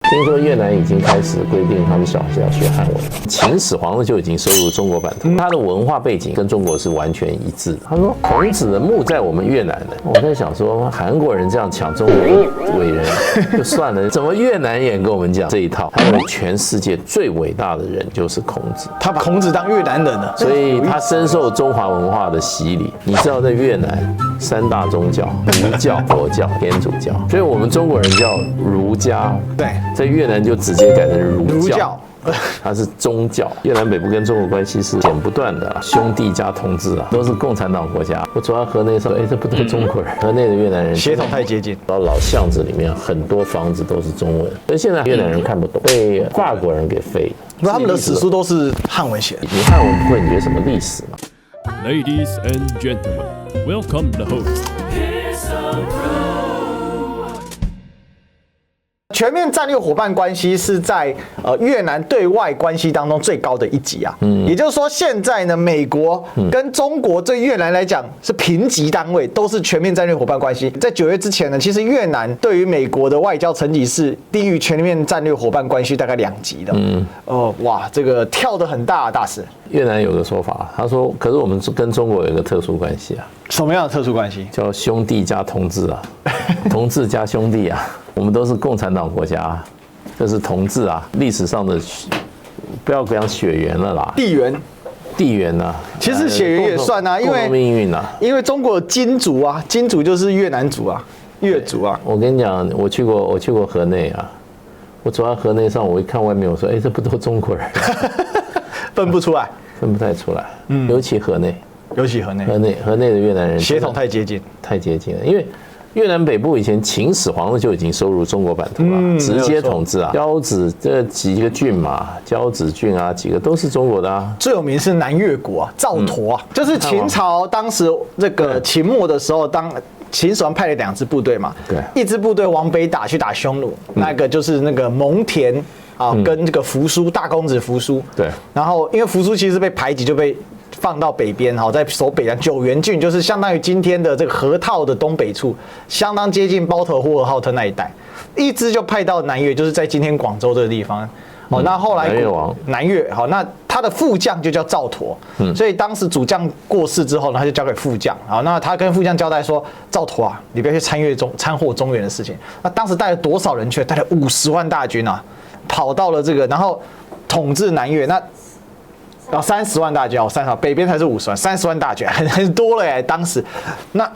听说越南已经开始规定他们小孩要学汉文，秦始皇就已经收入中国版图，他的文化背景跟中国是完全一致的。他说孔子的墓在我们越南呢，我在想说韩国人这样抢中国的伟人就算了，怎么越南也跟我们讲这一套？他认为全世界最伟大的人就是孔子，他把孔子当越南人了，所以他深受中华文化的洗礼。你知道在越南三大宗教，儒教、佛教、天主教，所以我们中国人叫儒家，对，在越南就直接改成儒教。儒教它是宗教。越南北部跟中国关系是剪不断的，兄弟加同志啊，都是共产党国家。我走到河内的时候，这不都是中国人？河内的越南人血统太接近，到老巷子里面很多房子都是中文，所以现在越南人看不懂，被法国人给废了。那他们的史书都是汉文写的。你汉文不会，你学什么历史嘛？ Ladies and gentlemen, welcome the host. 全面战略伙伴关系是在越南对外关系当中最高的一级啊，也就是说现在呢，美国跟中国对越南来讲是平级单位，都是全面战略伙伴关系。在9月之前呢，其实越南对于美国的外交层级是低于全面战略伙伴关系大概2级的。哇，这个跳得很大啊，大师。越南有个说法，他说，可是我们跟中国有一个特殊关系啊，什么样的特殊关系？叫兄弟加同志啊，同志加兄弟啊。我们都是共产党国家，这是同志啊，历史上的不要讲血缘了啦，地缘啊，其实血缘也算啊，因为命运啊，因为中国有金族啊，金族就是越南族啊，越族啊。我跟你讲，我去过河内啊，我走在河内上，我一看外面，我说，这不都中国人？分不出来，分不太出来，尤其河内的越南人血统太接近了，因为越南北部以前秦始皇就已经收入中国版图了，直接统治啊。交趾这几个郡嘛，交趾郡啊，几个都是中国的啊。最有名是南越国啊，赵佗啊，就是秦朝当时这个秦末的时候，当秦始皇派了2支部队嘛，对，一支部队往北去打匈奴，那个就是那个蒙恬啊，跟这个扶苏大公子扶苏，对，然后因为扶苏其实被排挤，就被放到北边，在守北边九原郡，就是相当于今天的这个河套的东北处，相当接近包头呼和浩特那一带。一支就派到南越，就是在今天广州这个地方。那后来南越好，那他的副将就叫赵佗，所以当时主将过世之后呢，他就交给副将。好，那他跟副将交代说：“赵佗啊，你不要去掺和中原的事情。”那当时带了多少人去？带了50万大军啊，跑到了这个，然后统治南越。那然后30万大军，30万，北边才是50万，30万大军，很多了哎。当时，那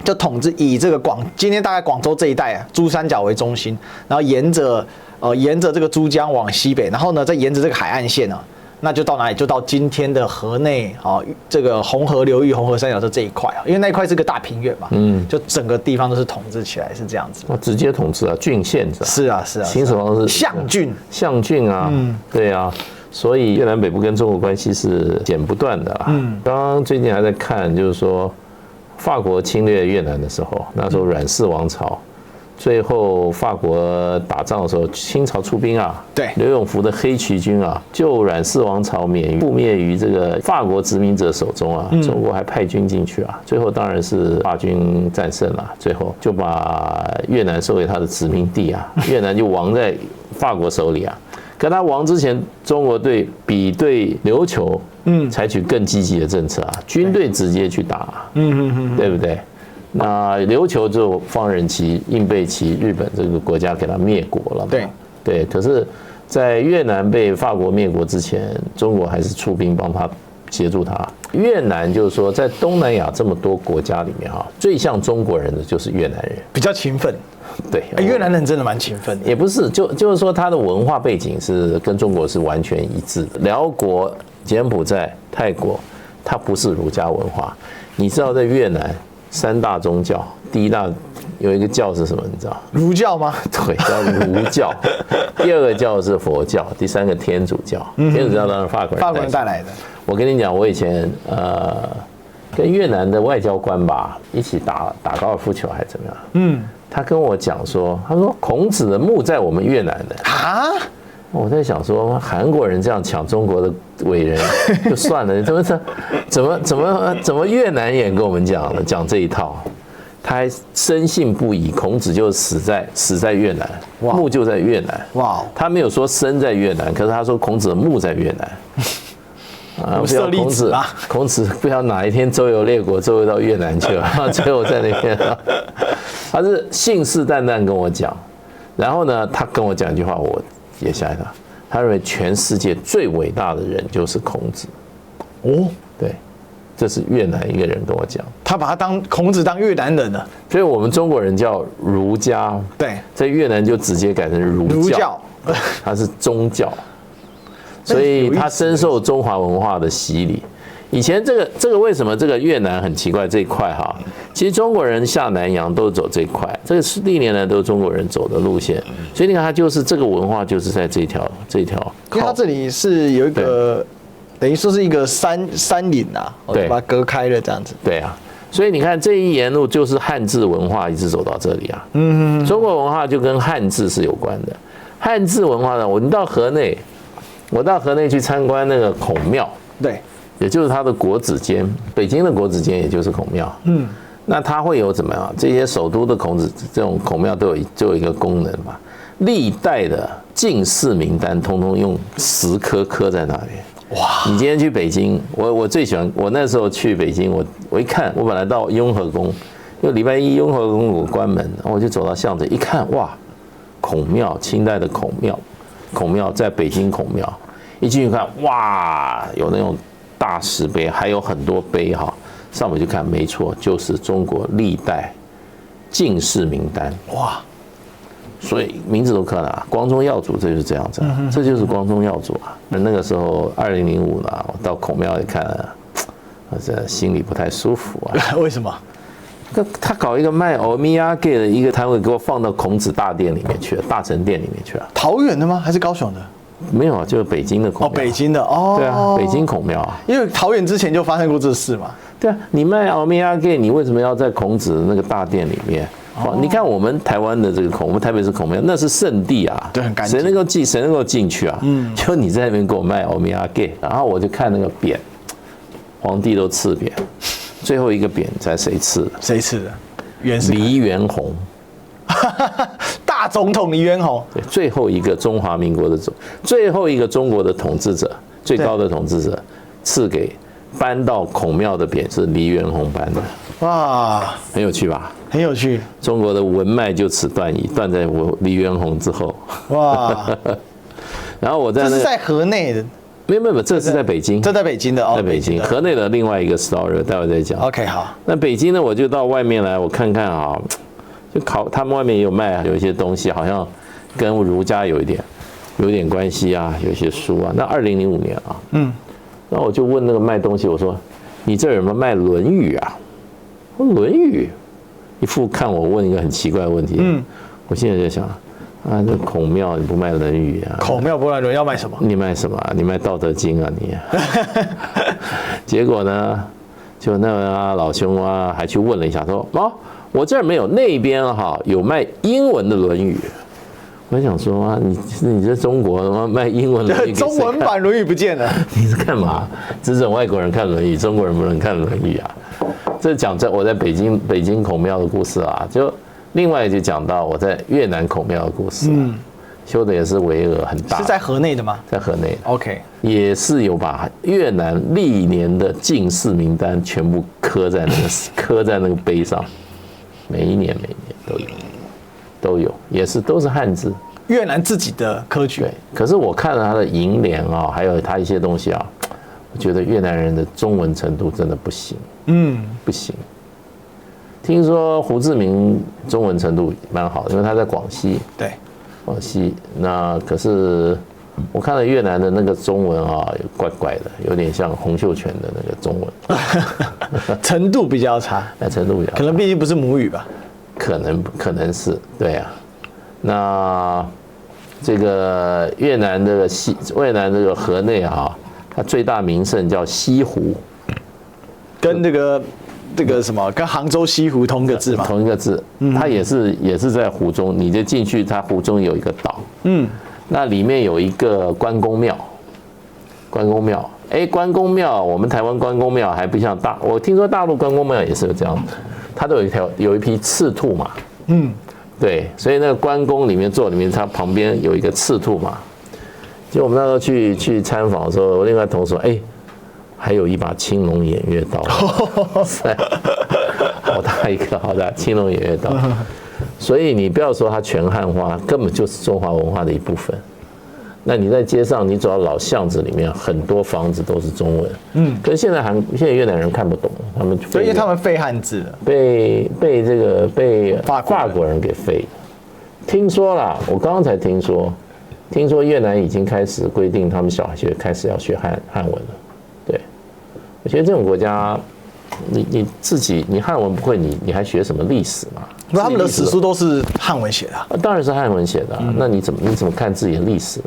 就统治以这个今天大概广州这一带啊，珠三角为中心，然后沿着这个珠江往西北，然后呢，再沿着这个海岸线啊，那就到哪里？就到今天的河内啊，这个红河流域、红河三角洲这一块啊，因为那一块是个大平原嘛，就整个地方都是统治起来，是这样子。直接统治啊，郡县是啊。秦始皇是象郡啊，对啊。所以越南北部跟中国关系是剪不断的啦。刚刚最近还在看，就是说法国侵略越南的时候，那时候阮氏王朝，最后法国打仗的时候，清朝出兵啊，对，刘永福的黑旗军啊，救阮氏王朝覆灭于这个法国殖民者手中啊。中国还派军进去啊，最后当然是法军战胜了，最后就把越南收为他的殖民地啊，越南就亡在法国手里啊。可他亡之前，中国比对琉球，采取更积极的政策啊，军队直接去打，对不对？那琉球就放任其印贝其日本这个国家给他灭国了嘛，对。可是，在越南被法国灭国之前，中国还是出兵帮他协助他。越南就是说，在东南亚这么多国家里面最像中国人的就是越南人，比较勤奋。对，越南人真的蛮勤奋的。也不是，就是说他的文化背景是跟中国是完全一致的。辽国、柬埔寨、泰国，它不是儒家文化。你知道在越南3大宗教，第一大有一个教是什么？你知道？儒教吗？对，叫儒教。第2个教是佛教，第3个天主教。天主教当然法国人带来的。我跟你讲，我以前跟越南的外交官吧一起打高尔夫球还是怎么样？他跟我讲说，他说孔子的墓在我们越南的啊。我在想说，韩国人这样抢中国的伟人就算了，怎么越南也跟我们讲这一套？他还深信不疑，孔子就死在越南，墓就在越南。哇，他没有说生在越南，可是他说孔子的墓在越南。啊，不要孔子不要哪一天周游列国，周游到越南去了，最后在那边，他是信誓旦旦跟我讲，然后呢，他跟我讲一句话，我也吓一跳，他认为全世界最伟大的人就是孔子。哦，对，这是越南一个人跟我讲，他把孔子当越南人了，所以我们中国人叫儒家，对，在越南就直接改成儒教，他是宗教。所以他深受中华文化的洗礼。以前这个为什么这个越南很奇怪这一块哈？其实中国人下南洋都走这一块，这个历年来都是中国人走的路线。所以你看，它就是这个文化就是在这条，因为它这里是有一个等于说是一个山岭啊，对，把它隔开了这样子。对啊，所以你看这一沿路就是汉字文化一直走到这里啊。中国文化就跟汉字是有关的。汉字文化呢，我到河内去参观那个孔庙，对，也就是它的国子监，北京的国子监也就是孔庙。那它会有怎么样？这些首都的这种孔庙都有一个功能嘛，历代的进士名单通通用石刻在那边。哇！你今天去北京，我最喜欢，我那时候去北京，我一看，我本来到雍和宫，因为礼拜一雍和宫有关门，然后我就走到巷子一看，哇，孔庙，清代的孔庙在北京孔庙，一进去看，哇，有那种大石碑，还有很多碑哈。上面去看，没错，就是中国历代进士名单。哇，所以名字都刻了，光宗耀祖，这就是这样子，这就是光宗耀祖啊。那个时候2005呢，我到孔庙一看，我这心里不太舒服啊。为什么？他搞一个卖欧米亚给的一个摊位，给我放到孔子大殿里面去了，大成殿里面去了。桃园的吗？还是高雄的？没有啊，就是北京的孔庙。哦，北京的哦。对啊，北京孔庙啊。因为桃园之前就发生过这事嘛。对啊，你卖欧米亚给，你为什么要在孔子那个大殿里面？你看我们台湾的这个我们台北市孔庙，那是圣地啊，对，很干净。谁能够进去啊？就你在那边给我卖欧米亚给，然后我就看那个匾，皇帝都赐匾。最后一个匾在谁赐的？谁赐的？黎元洪，大总统黎元洪。对，最后一个中华民国的最后一个中国的统治者，最高的统治者，赐给搬到孔庙的匾是黎元洪颁的。哇，很有趣吧？很有趣。中国的文脉就此断矣，断在黎元洪之后。哇，然后我在这是在河内的。没有，这是在北京，这在北京的哦，在北京。河内的另外一个 story， 待会再讲。OK， 好。那北京呢，我就到外面来，我看看啊，就他们外面也有卖，有一些东西好像跟儒家有一点关系啊，有一些书啊。那2005年啊，那我就问那个卖东西，我说：“你这有没有卖《论语》啊？”我说：“《论语》，一副看我问一个很奇怪的问题。我现在在想。啊，这孔庙你不卖《论语》啊？孔庙不卖《论语》，要卖什么？你卖什么？你卖《道德经》啊你？结果呢，就那个老兄啊，还去问了一下，说：“哦，我这儿没有，那边哈有卖英文的《论语》。”我想说啊，你在中国卖英文《论语》，中文版《论语》不见了，你是干嘛？指准外国人看《论语》，中国人不能看《论语》啊？这讲我在北京孔庙的故事啊，就。另外就讲到我在越南孔庙的故事，修的也是巍峨很大，是在河内的吗？在河内 ，OK， 也是有把越南历年的进士名单全部刻在那个碑上，每一年都有，也是都是汉字，越南自己的科举。对，可是我看了他的楹联啊，还有他一些东西啊，我觉得越南人的中文程度真的不行，不行。听说胡志明中文程度蛮好的，因为他在广西。对，广西。那可是我看了越南的那个中文啊，怪怪的，有点像洪秀全的那个中文，程度比较差。程度比较差，可能毕竟不是母语吧？可能是对啊。那这个越南这个河内啊，它最大名胜叫西湖，跟这个什么，跟杭州西湖同一个字嘛？同一个字，它也是在湖中，你就进去，它湖中有一个岛，那里面有一个关公庙，关公庙，我们台湾关公庙还不像我听说大陆关公庙也是有这样的，它都有一批赤兔马，对，所以那个关公里面它旁边有一个赤兔马。就我们那时候去参访的时候，我另外同事说，还有一把青龙偃月刀，好大一个，好大青龙偃月刀。所以你不要说它全汉化，根本就是中华文化的一部分。那你在街上，你走到老巷子里面，很多房子都是中文。可是现在越南人看不懂，他们所以因为他们废汉字了，被法国人给废的。听说啦，我刚刚才听说越南已经开始规定，他们小学开始要学汉文了。对，我觉得这种国家，你自己你汉文不会，你还学什么历史嘛？那他们的史书都是汉文写的，当然是汉文写的。那你怎么看自己的历史？